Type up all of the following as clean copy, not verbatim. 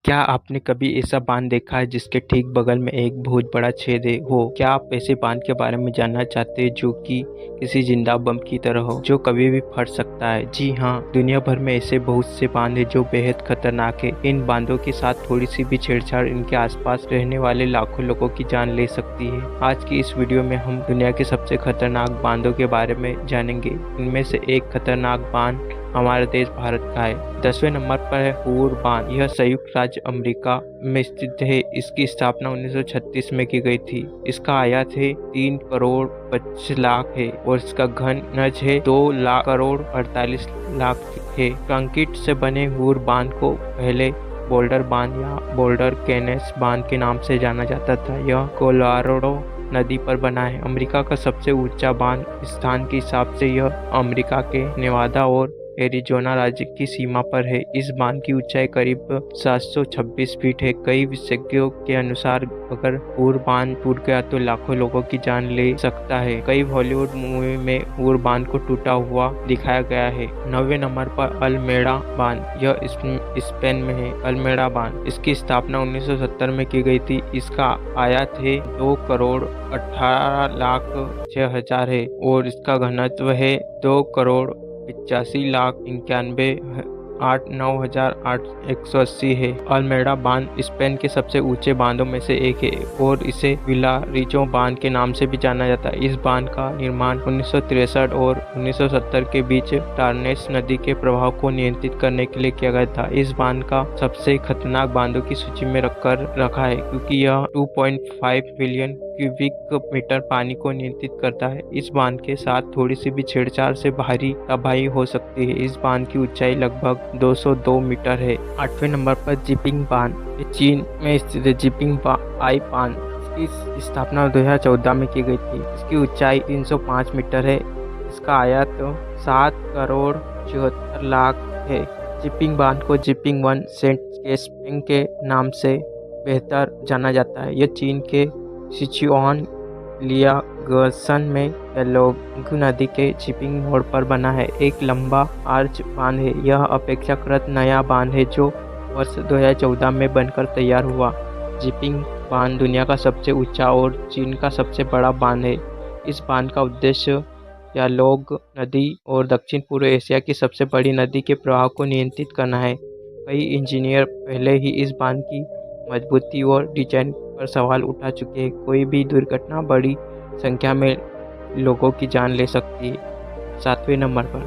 क्या आपने कभी ऐसा बांध देखा है जिसके ठीक बगल में एक बहुत बड़ा छेद हो? क्या आप ऐसे बांध के बारे में जानना चाहते हैं जो कि किसी जिंदा बम की तरह हो, जो कभी भी फट सकता है? जी हाँ, दुनिया भर में ऐसे बहुत से बांध हैं जो बेहद खतरनाक है। इन बांधों के साथ थोड़ी सी भी छेड़छाड़ इनके आसपास रहने वाले लाखों लोगों की जान ले सकती है। आज की इस वीडियो में हम दुनिया के सबसे खतरनाक बांधों के बारे में जानेंगे। इनमें से एक खतरनाक बांध हमारे देश भारत का है। 10वें नंबर पर है हूर बांध। यह संयुक्त राज्य अमेरिका में स्थित है। इसकी स्थापना 1936 में की गई थी। इसका आयत है 3 करोड़ 25 लाख है और इसका घनज है 2 लाख करोड़ 48 लाख है। कंक्रीट से बने हूर बांध को पहले बोल्डर बांध या बोल्डर कैनेस बांध के नाम से जाना जाता था। यह कोलोराडो नदी पर बना है। अमेरिका का सबसे ऊंचा बांध स्थान के हिसाब से यह अमेरिका के नेवादा और एरिजोना राज्य की सीमा पर है। इस बांध की ऊंचाई करीब 726 फीट है। कई विशेषज्ञों के अनुसार अगर हूर बांध टूट गया तो लाखों लोगों की जान ले सकता है। कई हॉलीवुड मूवी में हूर बांध को टूटा हुआ दिखाया गया है। 9वें नंबर पर अल्मेडा बांध। यह स्पेन में है। अल्मेडा बांध इसकी स्थापना 1970 में की गई थी। इसका आयत है 2 करोड़ 18 लाख 6 हजार है और इसका घनत्व है 2 करोड़ 85 लाख 91 8 9 हजार 180 है। अल्मेडा बांध स्पेन के सबसे ऊंचे बांधों में से एक है और इसे विलारिचो बांध के नाम से भी जाना जाता है। इस बांध का निर्माण 1963 और 1970 के बीच टार्नेस नदी के प्रभाव को नियंत्रित करने के लिए किया गया था। इस बांध का सबसे खतरनाक बांधों की सूची में रखा है क्योंकि यह 2.5 बिलियन क्यूबिक मीटर पानी को नियंत्रित करता है। इस बांध के साथ थोड़ी सी भी छेड़छाड़ से भारी तबाही हो सकती है। इस बांध की ऊंचाई लगभग 202 मीटर है। 8वें नंबर पर जिपिंग बांध। ये चीन में स्थित है। जिपिंग आई बांध इसकी स्थापना 2014 में की गई थी। इसकी ऊंचाई 305 मीटर है। इसका आयत 7 करोड़ 74 लाख है। जिपिंग बांध को जिपिंग 1 सेंट केस्पिंग के नाम से बेहतर जाना जाता है। यह चीन के सिचुआन लियागसन में येलोंगू नदी के जिपिंग मोड़ पर बना है। एक लंबा आर्च बांध है। यह अपेक्षाकृत नया बांध है जो वर्ष 2014 में बनकर तैयार हुआ। जिपिंग बांध दुनिया का सबसे ऊंचा और चीन का सबसे बड़ा बांध है। इस बांध का उद्देश्य यालोंग नदी और दक्षिण पूर्व एशिया की सबसे बड़ी नदी के प्रवाह को नियंत्रित करना है। कई इंजीनियर पहले ही इस बांध की मजबूती और डिजाइन पर सवाल उठा चुके हैं। कोई भी दुर्घटना बड़ी संख्या में लोगों की जान ले सकती है। 7वें नंबर पर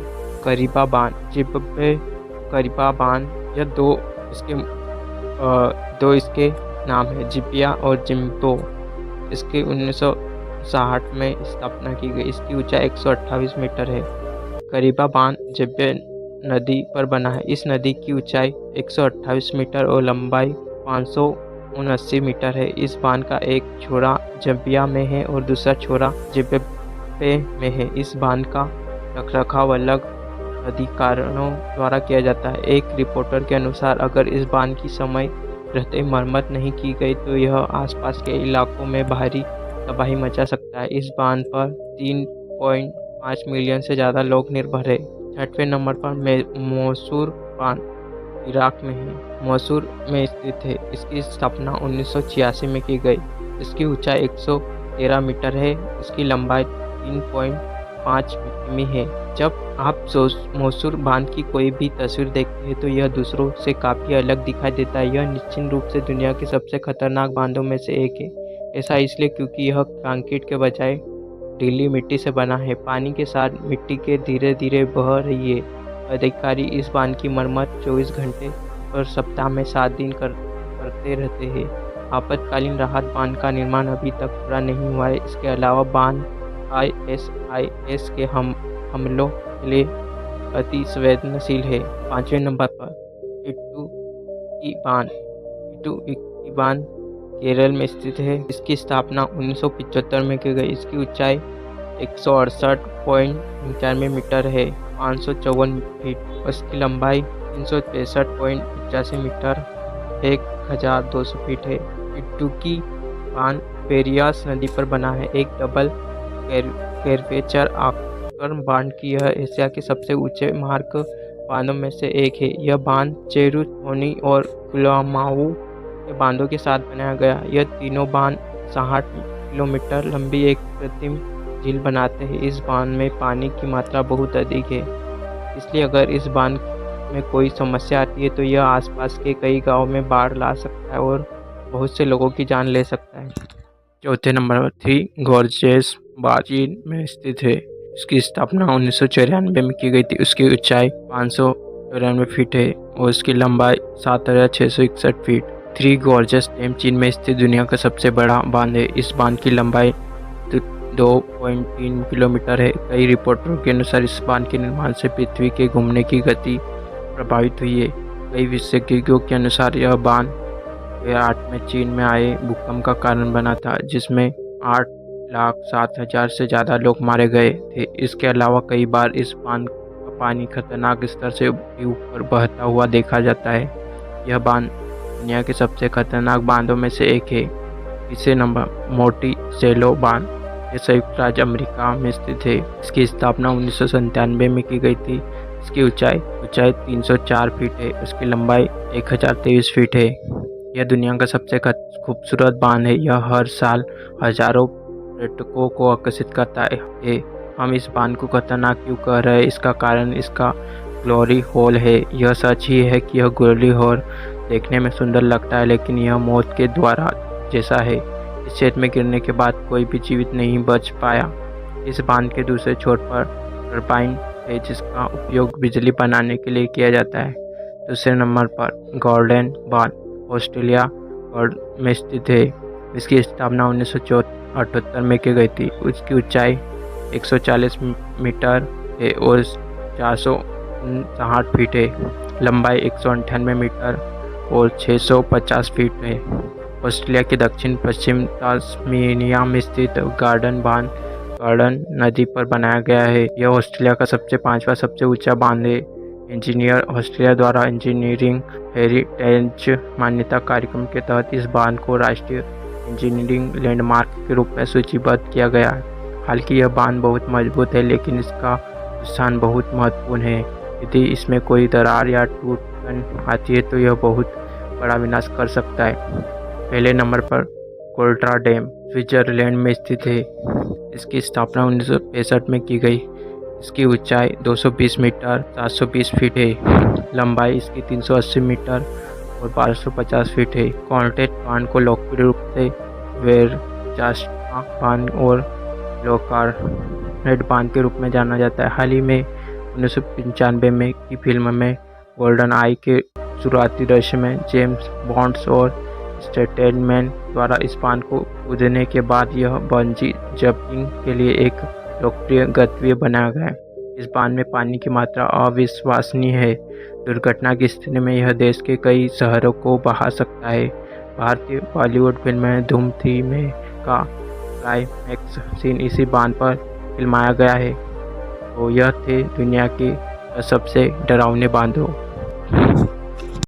करीबा बांध। जिम्बाब्वे करीबा बांध। यह दो इसके नाम है, जिबिया और जिम्बो। इसके 1960 में स्थापना की गई। इसकी ऊंचाई 128 मीटर है। करीबा बांध जिब्बे नदी पर बना है। इस नदी की ऊंचाई 128 मीटर और लंबाई 579 मीटर है। इस बांध का एक छोरा जंबिया में है और दूसरा छोरा जिम्बाब्वे में है। इस बांध का रखरखाव अलग अधिकारियों द्वारा किया जाता है। एक रिपोर्टर के अनुसार अगर इस बांध की समय रहते मरम्मत नहीं की गई तो यह आसपास के इलाकों में भारी तबाही मचा सकता है। इस बांध पर 3.5 मिलियन से ज़्यादा लोग निर्भर है। 6वें नंबर पर मोसूर बांध इराक में है। मोसूर में स्थित है। इसकी स्थापना 1986 में की गई। इसकी ऊंचाई 113 मीटर है। इसकी लंबाई 3.5 मी है। जब आप मोसूर बांध की कोई भी तस्वीर देखते हैं तो यह दूसरों से काफ़ी अलग दिखाई देता है। यह निश्चित रूप से दुनिया के सबसे खतरनाक बांधों में से एक है। ऐसा इसलिए क्योंकि यह कंक्रीट के बजाय ढीली मिट्टी से बना है। पानी के साथ मिट्टी के धीरे धीरे बह रही है। अधिकारी इस बांध की मरम्मत 24 घंटे और सप्ताह में 7 दिन करते रहते हैं। आपातकालीन राहत बांध का निर्माण अभी तक पूरा नहीं हुआ है। इसके अलावा बांध ISIS के हमलों के लिए अति संवेदनशील है। 5वें नंबर पर इटुकी बांध। इटुकी बांध केरल में स्थित है। इसकी स्थापना 1975 में की गई। इसकी ऊंचाई 168.95 मीटर है, 554 फीट। इसकी लंबाई 363.85 मीटर, 1200 फीट है। इटुकी बांध पेरियास नदी पर बना है। एक डबल कर्वेचर आकर बांध की यह एशिया के सबसे ऊंचे मार्ग बांधों में से एक है। यह बांध चेरुथोनी और कुलामाऊ के बांधों के साथ बनाया गया। यह तीनों बांध 60 किलोमीटर लंबी एक कृत्रिम झील बनाते हैं। इस बांध में पानी की मात्रा बहुत अधिक है, इसलिए अगर इस बांध में कोई समस्या आती है तो यह आसपास के कई गांवों में बाढ़ ला सकता है और बहुत से लोगों की जान ले सकता है। चौथे नंबर पर थ्री गॉर्जेस बांध चीन में स्थित है। इसकी स्थापना 1994 में की गई थी। उसकी ऊंचाई 594 फीट है और उसकी लंबाई 7661 फीट। थ्री गॉर्जेस डैम चीन में स्थित दुनिया का सबसे बड़ा बांध है। इस बांध की लंबाई 2.3 किलोमीटर है। कई रिपोर्टरों के अनुसार इस बांध के निर्माण से पृथ्वी के घूमने की गति प्रभावित हुई है। कई विशेषज्ञों के अनुसार यह बांध 2008 में चीन में आए भूकंप का कारण बना था, जिसमें 8,07,000 से ज़्यादा लोग मारे गए थे। इसके अलावा कई बार इस बांध का पानी खतरनाक स्तर से भी ऊपर बहता हुआ देखा जाता है। यह बांध दुनिया के सबसे खतरनाक बांधों में से एक है। तीसरे नंबर मोंटिसेलो बांध, यह संयुक्त राज्य अमेरिका में स्थित है। इसकी स्थापना 1997 में की गई थी। इसकी ऊंचाई 304 फीट है। उसकी लंबाई 1023 फीट है। यह दुनिया का सबसे खूबसूरत बांध है। यह हर साल हजारों पर्यटकों को आकर्षित करता है। हम इस बांध को खतरनाक क्यों कह रहे हैं? इसका कारण इसका ग्लोरी होल है। यह सच ही है कि यह ग्लोरी होल देखने में सुंदर लगता है, लेकिन यह मौत के द्वार जैसा है। इस क्षेत्र में गिरने के बाद कोई भी जीवित नहीं बच पाया। इस बांध के दूसरे छोर पर टरबाइन है, जिसका उपयोग बिजली बनाने के लिए किया जाता है। दूसरे नंबर पर गॉर्डन बांध ऑस्ट्रेलिया में स्थित है। इसकी स्थापना 1978 में की गई थी। उसकी ऊंचाई 140 मीटर है और 459 फीट है। लंबाई 198 मीटर और 650 फीट है। ऑस्ट्रेलिया के दक्षिण पश्चिम तास्मेनिया में स्थित गार्डन बांध गार्डन नदी पर बनाया गया है। यह ऑस्ट्रेलिया का पांचवा सबसे ऊंचा बांध है। इंजीनियर ऑस्ट्रेलिया द्वारा इंजीनियरिंग हेरिटेज मान्यता कार्यक्रम के तहत इस बांध को राष्ट्रीय इंजीनियरिंग लैंडमार्क के रूप में सूचीबद्ध किया गया है। हालांकि यह बांध बहुत मजबूत है, लेकिन इसका स्थान बहुत महत्वपूर्ण है। यदि इसमें कोई दरार या टूटन आती है तो यह बहुत बड़ा विनाश कर सकता है। पहले नंबर पर कोल्ट्रा डैम स्विट्जरलैंड में स्थित है। इसकी स्थापना 1965 में की गई। इसकी ऊंचाई 220 मीटर 720 फीट है। लंबाई इसकी 380 मीटर और 1250 फीट है। कॉन्टेट बांध को लोकप्रिय रूप से वेरजास्टा बांध और लोकार्नेट बांध के रूप में जाना जाता है। हाल ही में 1995 में की फिल्म में गोल्डन आई के शुरुआती दृश्य में जेम्स बॉन्ड्स और स्टेटमैन द्वारा इस बांध को कूदने के बाद यह बंजी जंपिंग के लिए एक लोकप्रिय गंतव्य बनाया गया है। इस बांध में पानी की मात्रा अविश्वसनीय है। दुर्घटना की स्थिति में यह देश के कई शहरों को बहा सकता है। भारतीय बॉलीवुड फिल्म धूम 3 में का क्लाइमैक्स सीन इसी बांध पर फिल्माया गया है। तो यह थे दुनिया के सबसे डरावने बांधों।